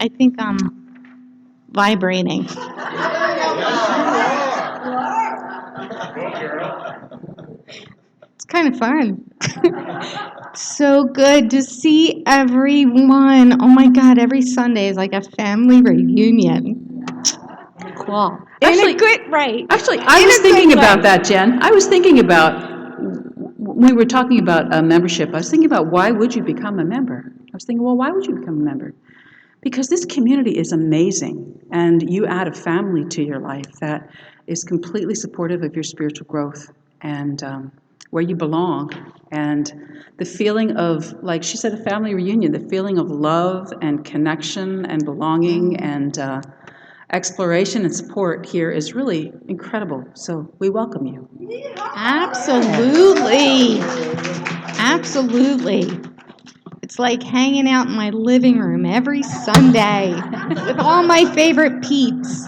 I think I'm vibrating. It's kind of fun. So good to see everyone. Oh my God, every Sunday is like a family reunion. Cool. Actually, I was thinking about that, Jen. I was thinking about, when we were talking about membership, I was thinking about why would you become a member? I was thinking, well, why would you become a member? Because this community is amazing, and you add a family to your life that is completely supportive of your spiritual growth and where you belong. And the feeling of, like she said, a family reunion, the feeling of love and connection and belonging and exploration and support here is really incredible. So we welcome you. Absolutely. Absolutely. It's like hanging out in my living room every Sunday with all my favorite peeps.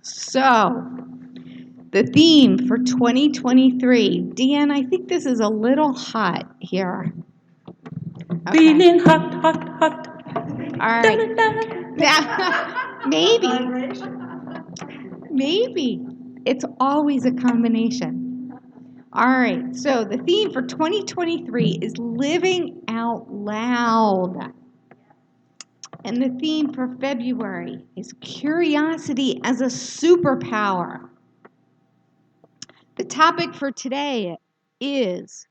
So, the theme for 2023. Deanne, I think this is a little hot here. Okay. Feeling hot, hot, hot. All right. Maybe. It's always a combination. All right, so the theme for 2023 is living out loud. And the theme for February is curiosity as a superpower. The topic for today is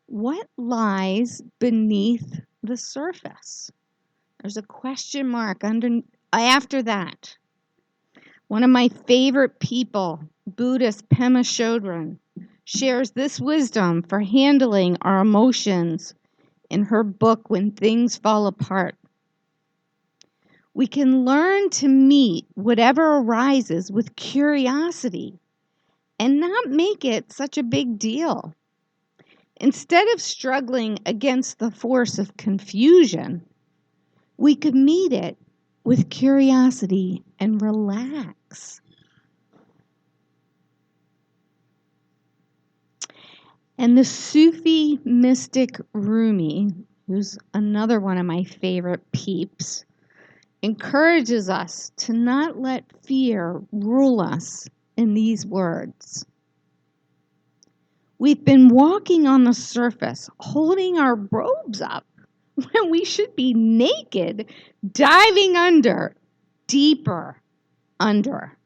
what lies beneath the surface? There's a question mark after that. One of my favorite people, Buddhist Pema Chodron, shares this wisdom for handling our emotions in her book, When Things Fall Apart. We can learn to meet whatever arises with curiosity and not make it such a big deal. Instead of struggling against the force of confusion, we could meet it with curiosity and relax. And the Sufi mystic Rumi, who's another one of my favorite peeps, encourages us to not let fear rule us in these words. We've been walking on the surface, holding our robes up, when we should be naked, diving under, deeper under.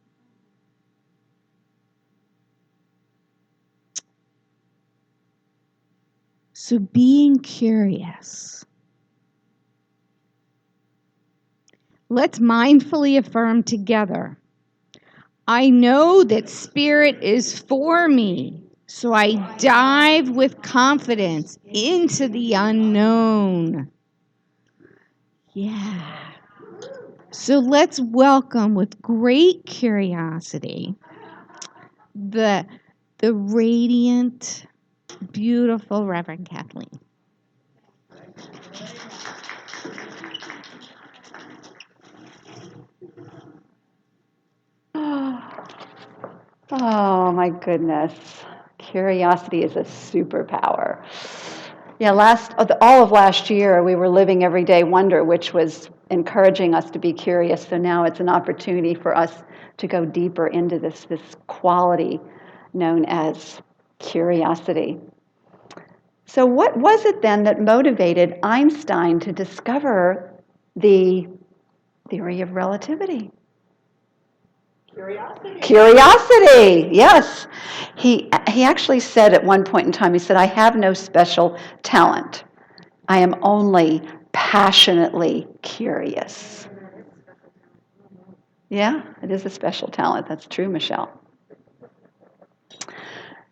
So being curious. Let's mindfully affirm together. I know that Spirit is for me, so I dive with confidence into the unknown. Yeah. So let's welcome with great curiosity the radiant, beautiful Reverend Kathleen. Oh my goodness. Curiosity is a superpower. Yeah, all of last year we were living everyday wonder, which was encouraging us to be curious. So now it's an opportunity for us to go deeper into this quality known as curiosity. So what was it then that motivated Einstein to discover the theory of relativity? Curiosity, yes. He actually said at one point in time, he said, I have no special talent. I am only passionately curious. Yeah, it is a special talent. That's true, Michelle.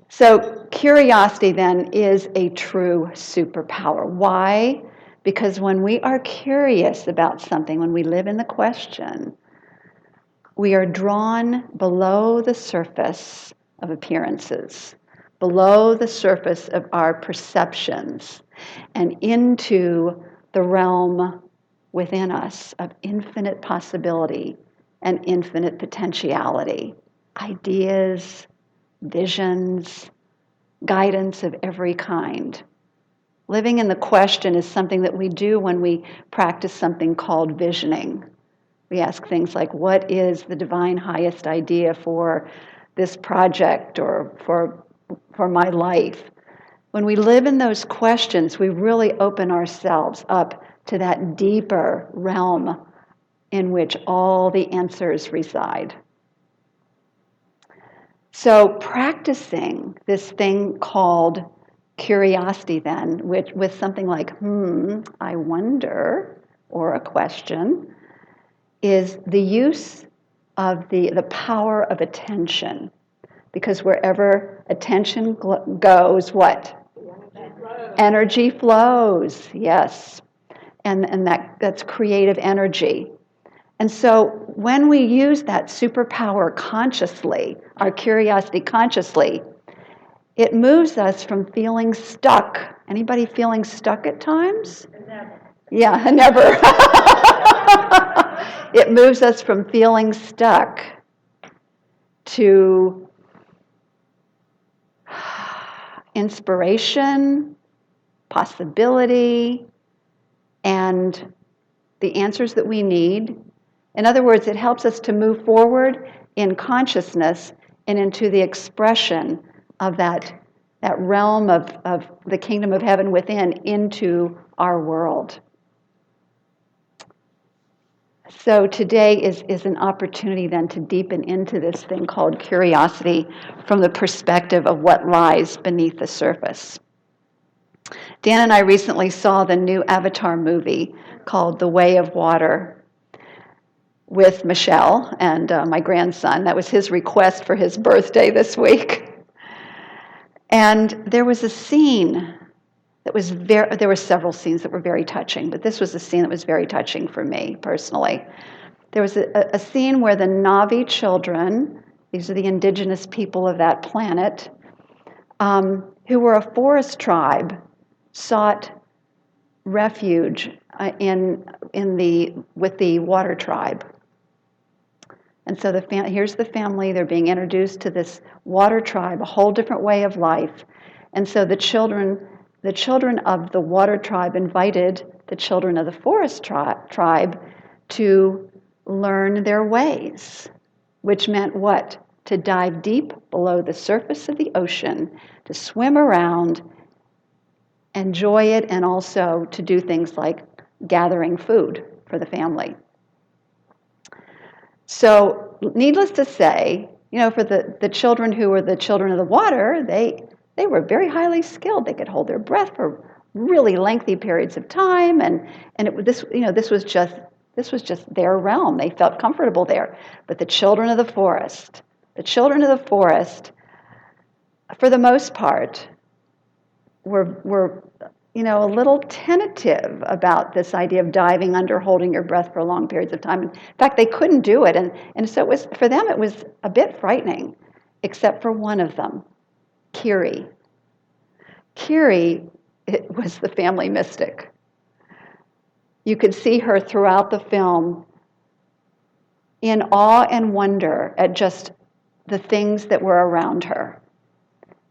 So curiosity then is a true superpower. Why? Because when we are curious about something, when we live in the question, we are drawn below the surface of appearances, below the surface of our perceptions, and into the realm within us of infinite possibility and infinite potentiality. Ideas, visions, guidance of every kind. Living in the question is something that we do when we practice something called visioning. We ask things like, what is the divine highest idea for this project or for my life? When we live in those questions, we really open ourselves up to that deeper realm in which all the answers reside. So practicing this thing called curiosity then, with something like, I wonder, or a question, is the use of the power of attention. Because wherever attention goes, what? Energy flows, yes. And that's creative energy. And so when we use that superpower consciously, our curiosity consciously, it moves us from feeling stuck. Anybody feeling stuck at times? Never. Yeah, never. It moves us from feeling stuck to inspiration, possibility, and the answers that we need. In other words, it helps us to move forward in consciousness and into the expression of that realm of the kingdom of heaven within into our world. So today is an opportunity then to deepen into this thing called curiosity from the perspective of what lies beneath the surface. Dan and I recently saw the new Avatar movie called The Way of Water with Michelle and my grandson. That was his request for his birthday this week. And there was a scene that was there were several scenes that were very touching, but this was a scene that was very touching for me personally. There was a scene where the Na'vi children, these are the indigenous people of that planet, who were a forest tribe, sought refuge with the water tribe. And so here's the family. They're being introduced to this water tribe, a whole different way of life. And so the children of the water tribe invited the children of the forest tribe to learn their ways, which meant what? To dive deep below the surface of the ocean, to swim around, enjoy it, and also to do things like gathering food for the family. So, needless to say, for the children who were the children of the water, they were very highly skilled. They could hold their breath for really lengthy periods of time, and this was just their realm. They felt comfortable there. But the children of the forest, for the most part, were a little tentative about this idea of diving under, holding your breath for long periods of time. In fact, they couldn't do it, and so for them it was a bit frightening, except for one of them, Kiri. Kiri, it was the family mystic. You could see her throughout the film in awe and wonder at just the things that were around her.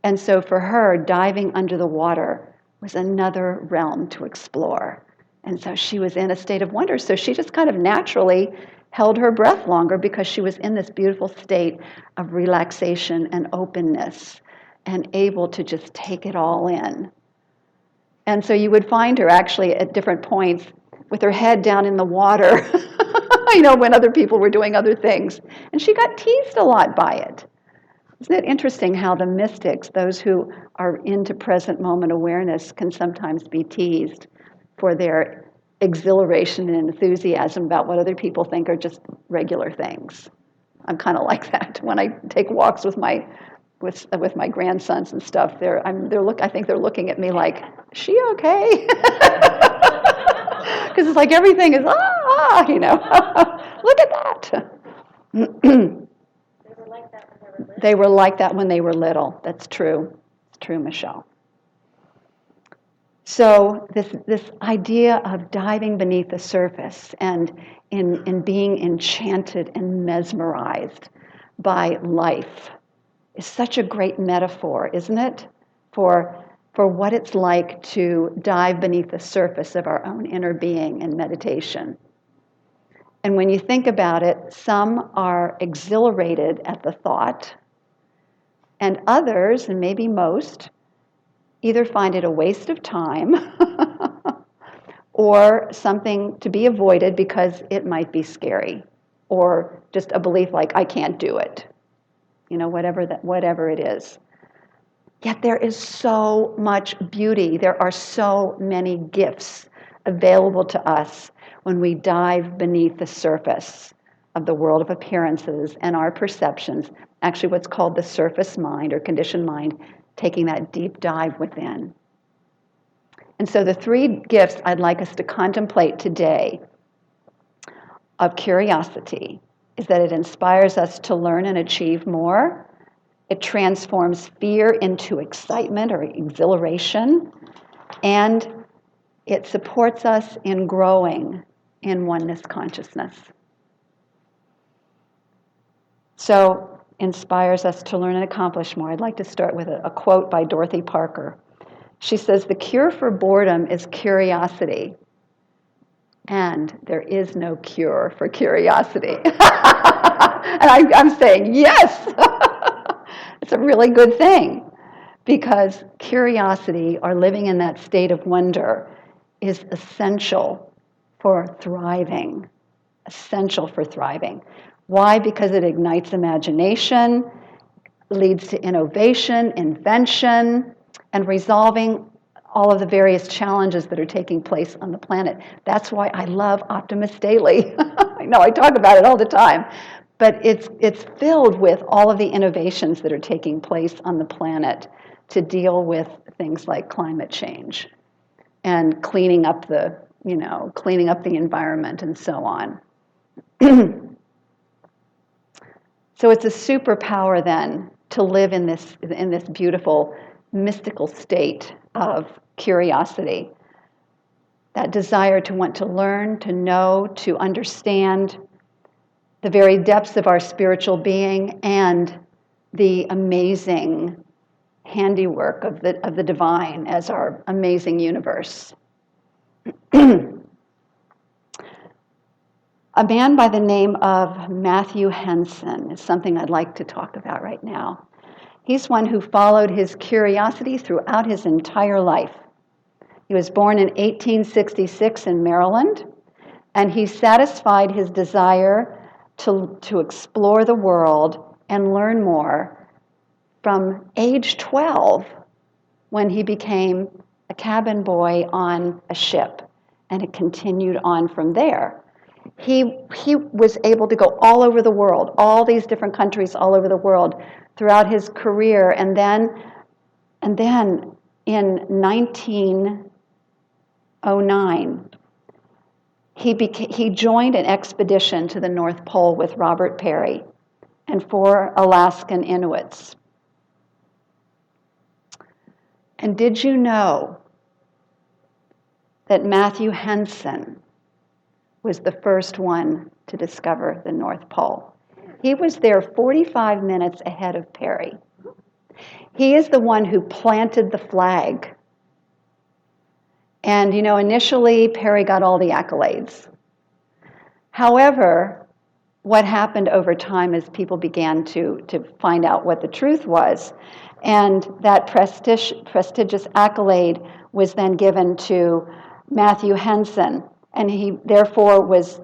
And so for her, diving under the water was another realm to explore. And so she was in a state of wonder. So she just kind of naturally held her breath longer because she was in this beautiful state of relaxation and openness and able to just take it all in. And so you would find her actually at different points with her head down in the water, when other people were doing other things. And she got teased a lot by it. Isn't it interesting how the mystics, those who are into present moment awareness, can sometimes be teased for their exhilaration and enthusiasm about what other people think are just regular things? I'm kind of like that when I take walks with my grandsons and stuff. I think they're looking at me like, is she okay? Because it's like everything is look at that. They were like that when they were little. That's true. It's true, Michelle. So this idea of diving beneath the surface and in being enchanted and mesmerized by life is such a great metaphor, isn't it? For for what it's like to dive beneath the surface of our own inner being in meditation. And when you think about it, some are exhilarated at the thought, and others, and maybe most, either find it a waste of time or something to be avoided because it might be scary, or just a belief like, I can't do it, whatever it is. Yet there is so much beauty. There are so many gifts available to us when we dive beneath the surface of the world of appearances and our perceptions, actually what's called the surface mind or conditioned mind, taking that deep dive within. And so the three gifts I'd like us to contemplate today of curiosity is that it inspires us to learn and achieve more. It transforms fear into excitement or exhilaration, and it supports us in growing in oneness consciousness. So, inspires us to learn and accomplish more. I'd like to start with a quote by Dorothy Parker. She says, "The cure for boredom is curiosity, and there is no cure for curiosity." And I'm saying, yes! It's a really good thing, because curiosity, or living in that state of wonder, is essential for thriving. Essential for thriving. Why? Because it ignites imagination, leads to innovation, invention, and resolving all of the various challenges that are taking place on the planet. That's why I love Optimus Daily. I know I talk about it all the time, but it's filled with all of the innovations that are taking place on the planet to deal with things like climate change and cleaning up the environment and so on. So it's a superpower then to live in this beautiful mystical state of curiosity, that desire to want to learn, to know, to understand the very depths of our spiritual being and the amazing handiwork of the divine as our amazing universe. A man by the name of Matthew Henson is something I'd like to talk about right now. He's one who followed his curiosity throughout his entire life. He was born in 1866 in Maryland, and he satisfied his desire to explore the world and learn more from age 12, when he became a cabin boy on a ship, and it continued on from there. He was able to go all over the world, all these different countries all over the world throughout his career, and then in 1909, he joined an expedition to the North Pole with Robert Peary and 4 Alaskan Inuits. And did you know that Matthew Henson was the first one to discover the North Pole? He was there 45 minutes ahead of Peary. He is the one who planted the flag. And, initially Peary got all the accolades. However, what happened over time is people began to find out what the truth was. And that prestigious accolade was then given to Matthew Henson. And he therefore was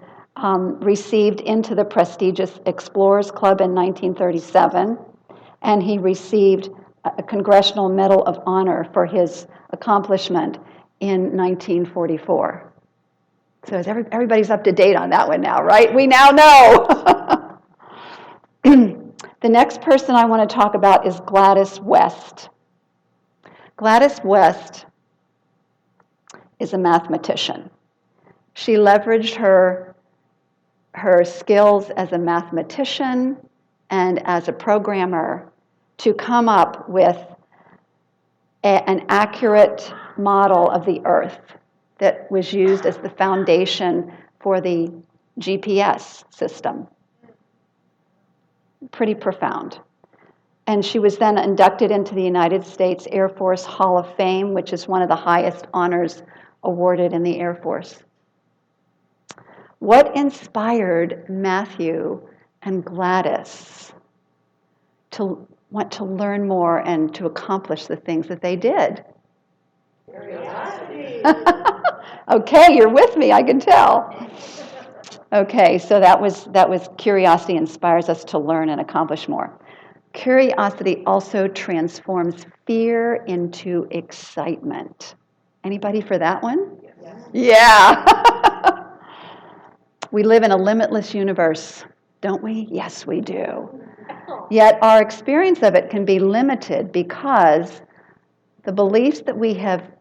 received into the prestigious Explorers Club in 1937. And he received a Congressional Medal of Honor for his accomplishment in 1944. So everybody's up to date on that one now, right? We now know. The next person I want to talk about is Gladys West. Gladys West is a mathematician. She leveraged her skills as a mathematician and as a programmer to come up with an accurate model of the Earth that was used as the foundation for the GPS system. Pretty profound. And she was then inducted into the United States Air Force Hall of Fame, which is one of the highest honors awarded in the Air Force. What inspired Matthew and Gladys to want to learn more and to accomplish the things that they did? Curiosity. Okay, you're with me, I can tell. Okay, so that was curiosity inspires us to learn and accomplish more. Curiosity also transforms fear into excitement. Anybody for that one? Yes. Yeah. We live in a limitless universe, don't we? Yes, we do. Yet our experience of it can be limited because the beliefs that we have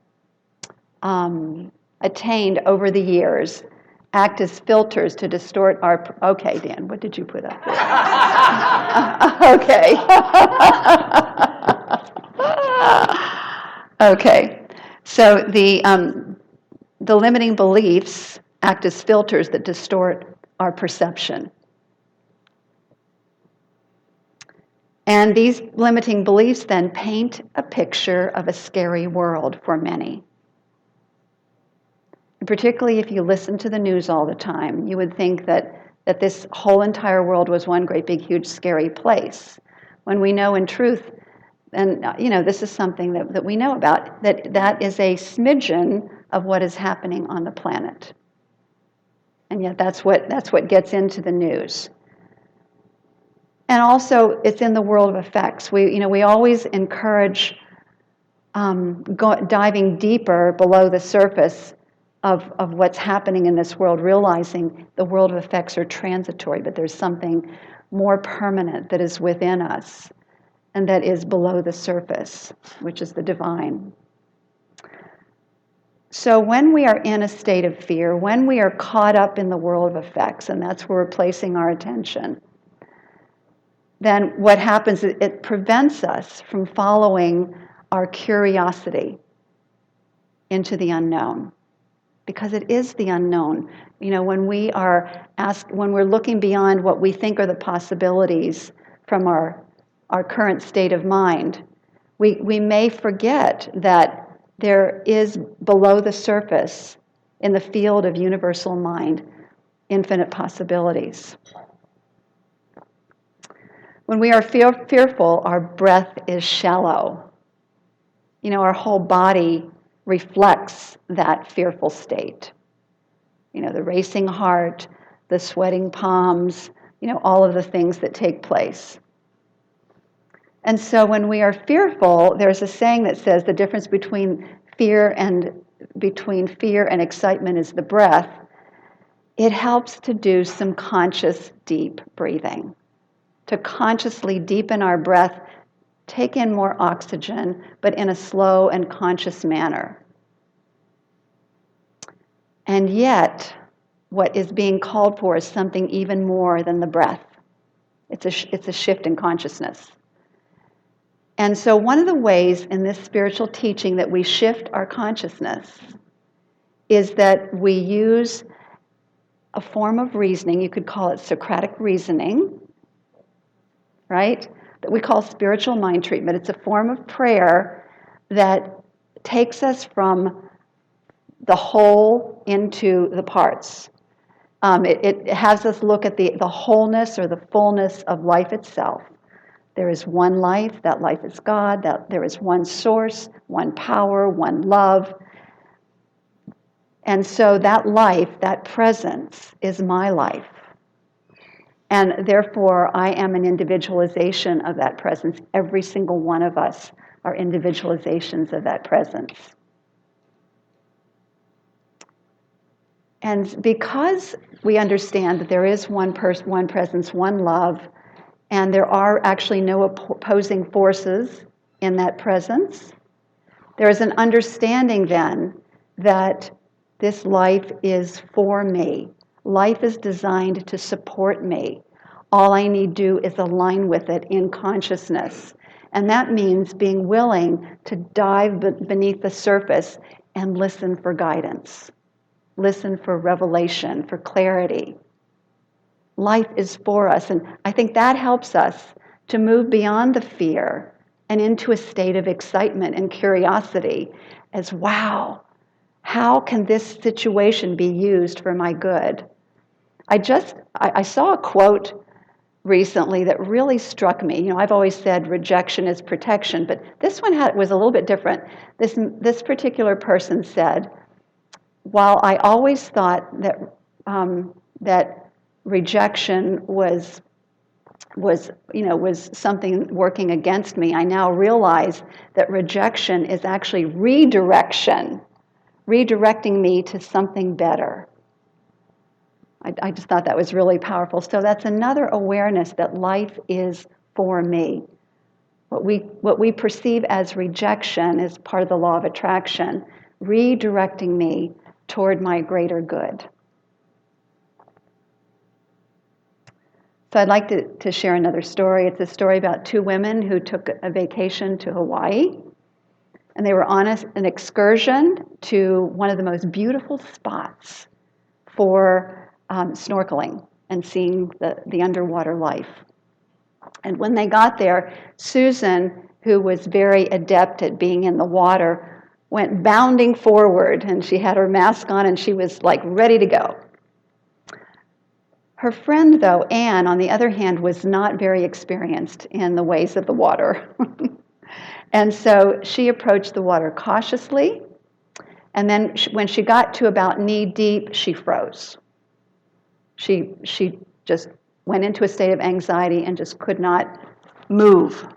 attained over the years act as filters to distort our... Okay, Dan, what did you put up there? Okay. Okay. So the limiting beliefs act as filters that distort our perception. And these limiting beliefs then paint a picture of a scary world for many. Particularly if you listen to the news all the time, you would think that this whole entire world was one great big huge scary place. When we know in truth, and this is something that we know about, that is a smidgen of what is happening on the planet. And yet that's what gets into the news. And also it's in the world of effects. We always encourage diving deeper below the surface of what's happening in this world, realizing the world of effects are transitory, but there's something more permanent that is within us and that is below the surface, which is the divine. So when we are in a state of fear, when we are caught up in the world of effects, and that's where we're placing our attention, then what happens is it prevents us from following our curiosity into the unknown. Because it is the unknown. When we're looking beyond what we think are the possibilities from our current state of mind, we may forget that there is below the surface, in the field of universal mind, infinite possibilities. When we are fearful, our breath is shallow. Our whole body reflects that fearful state. The racing heart, the sweating palms, all of the things that take place. And so when we are fearful, there's a saying that says the difference between fear and excitement is the breath. It helps to do some conscious deep breathing, to consciously deepen our breath, take in more oxygen, but in a slow and conscious manner. And yet, what is being called for is something even more than the breath. It's a shift in consciousness. And so one of the ways in this spiritual teaching that we shift our consciousness is that we use a form of reasoning. You could call it Socratic reasoning, right? That we call spiritual mind treatment. It's a form of prayer that takes us from the whole into the parts. It has us look at the wholeness or the fullness of life itself. There is one life, that life is God, that there is one source, one power, one love. And so that life, that presence, is my life. And therefore, I am an individualization of that presence. Every single one of us are individualizations of that presence. And because we understand that there is one presence, one love, and there are actually no opposing forces in that presence, there is an understanding then that this life is for me. Life is designed to support me. All I need to do is align with it in consciousness. And that means being willing to dive beneath the surface and listen for guidance. Listen for revelation, for clarity. Life is for us. And I think that helps us to move beyond the fear and into a state of excitement and curiosity as, wow, how can this situation be used for my good? I saw a quote recently that really struck me. You know, I've always said rejection is protection, but this one was a little bit different. This particular person said, while I always thought that rejection was something working against me, I now realize that rejection is actually redirecting me to something better. I just thought that was really powerful. So that's another awareness that life is for me. What we perceive as rejection is part of the law of attraction, redirecting me toward my greater good. So I'd like to share another story. It's a story about two women who took a vacation to Hawaii. And they were on an excursion to one of the most beautiful spots for snorkeling and seeing the underwater life. And when they got there, Susan, who was very adept at being in the water, went bounding forward, and she had her mask on and she was like ready to go. Her friend, though, Anne, on the other hand, was not very experienced in the ways of the water. And so she approached the water cautiously, and then when she got to about knee deep, she froze. She just went into a state of anxiety and just could not move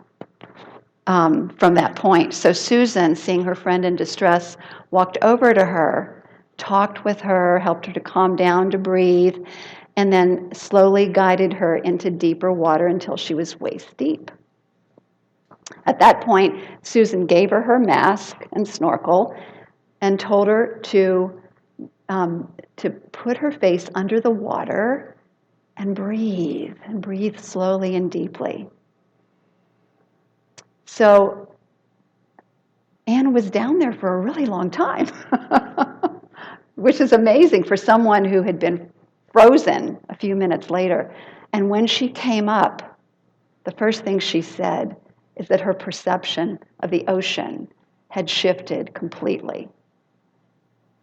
from that point. So Susan, seeing her friend in distress, walked over to her, talked with her, helped her to calm down, to breathe, and then slowly guided her into deeper water until she was waist deep. At that point, Susan gave her mask and snorkel and told her to put her face under the water and breathe slowly and deeply. So Anne was down there for a really long time, which is amazing for someone who had been frozen a few minutes later. And when she came up, the first thing she said is that her perception of the ocean had shifted completely.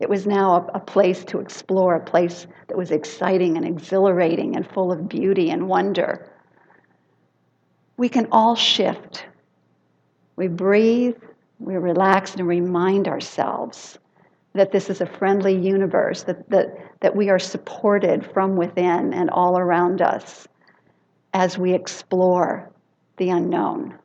It was now a place to explore, a place that was exciting and exhilarating and full of beauty and wonder. We can all shift. We breathe, we relax, and remind ourselves that this is a friendly universe, that we are supported from within and all around us as we explore the unknown.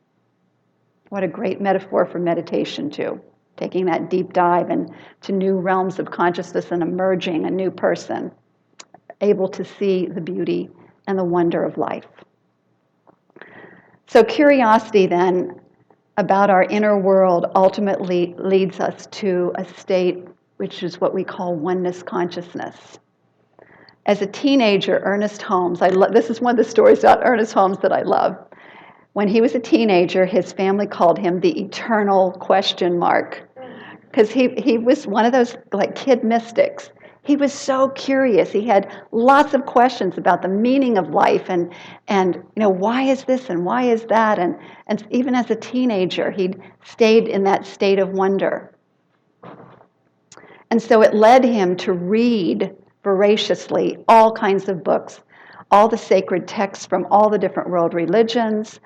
What a great metaphor for meditation, too. Taking that deep dive into new realms of consciousness and emerging a new person, able to see the beauty and the wonder of life. So curiosity, then, about our inner world ultimately leads us to a state which is what we call oneness consciousness. As a teenager, Ernest Holmes, this is one of the stories about Ernest Holmes that I love. When he was a teenager, his family called him the eternal question mark, because he was one of those like kid mystics. He was so curious. He had lots of questions about the meaning of life and why is this and why is that? And even as a teenager, he'd stayed in that state of wonder. And so it led him to read voraciously all kinds of books, all the sacred texts from all the different world religions,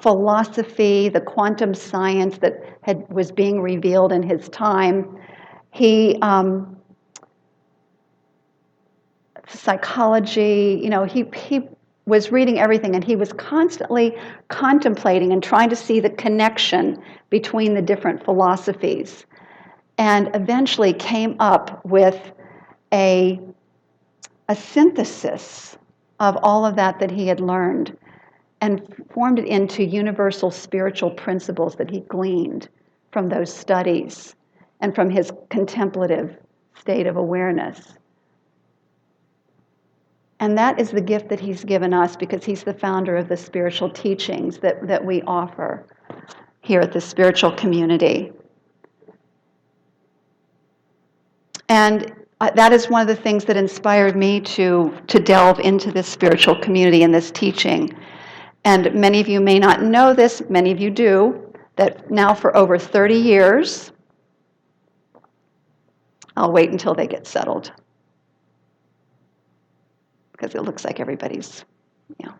philosophy, the quantum science that was being revealed in his time. He psychology, he was reading everything, and he was constantly contemplating and trying to see the connection between the different philosophies, and eventually came up with a synthesis of all of that he had learned and formed it into universal spiritual principles that he gleaned from those studies and from his contemplative state of awareness. And that is the gift that he's given us, because he's the founder of the spiritual teachings that we offer here at the spiritual community. And that is one of the things that inspired me to delve into this spiritual community and this teaching. And many of you may not know this, many of you do, that now for over 30 years, I'll wait until they get settled, because it looks like everybody's, you know.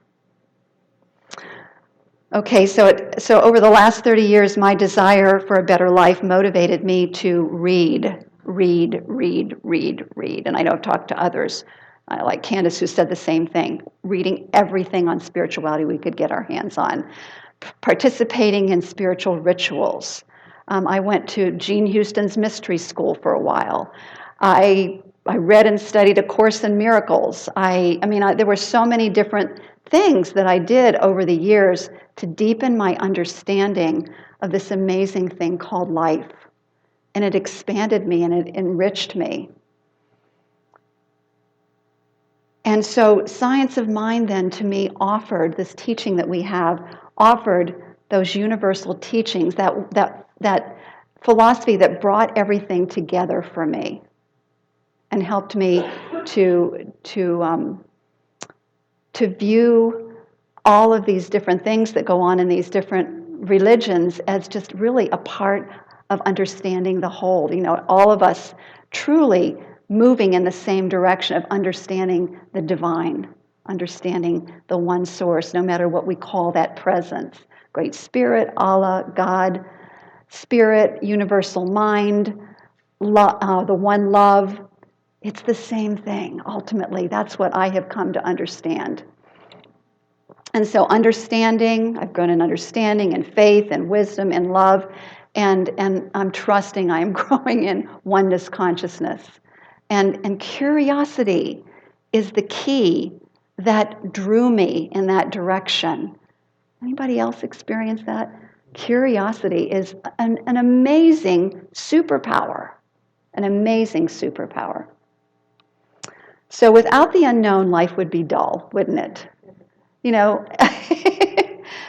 Okay, so over the last 30 years, my desire for a better life motivated me to read. And I know I've talked to others, like Candace, who said the same thing, reading everything on spirituality we could get our hands on, participating in spiritual rituals. I went to Jean Houston's mystery school for a while. I read and studied A Course in Miracles. There were so many different things that I did over the years to deepen my understanding of this amazing thing called life. And it expanded me and it enriched me. And so Science of Mind then to me offered this teaching that we have, offered those universal teachings, that philosophy that brought everything together for me and helped me to view all of these different things that go on in these different religions as just really a part of understanding the whole. You know, all of us truly moving in the same direction of understanding the divine, understanding the one source, no matter what we call that presence. Great Spirit, Allah, God, Spirit, universal mind, the one love. It's the same thing, ultimately. That's what I have come to understand. And so understanding, I've grown in understanding and faith and wisdom and love, and I'm trusting I am growing in oneness consciousness. And curiosity is the key that drew me in that direction. Anybody else experience that? Curiosity is an amazing superpower, an amazing superpower. So without the unknown, life would be dull, wouldn't it? You know,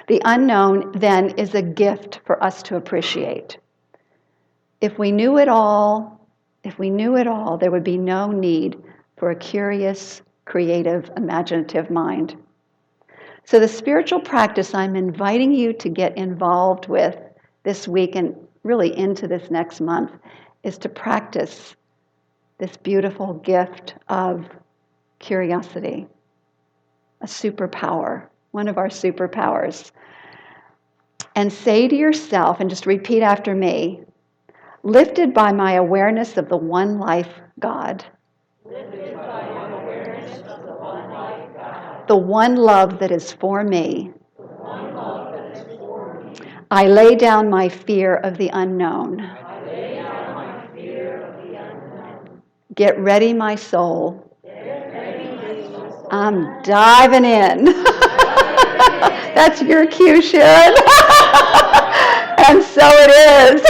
the unknown then is a gift for us to appreciate. If we knew it all, there would be no need for a curious, creative, imaginative mind. So the spiritual practice I'm inviting you to get involved with this week and really into this next month is to practice this beautiful gift of curiosity, a superpower, one of our superpowers. And say to yourself, and just repeat after me, lifted by my awareness of the one life God, the one love that is for me, I lay down my fear of the unknown. Get ready, my soul. I'm diving in. That's your cue, Sharon. And so it is.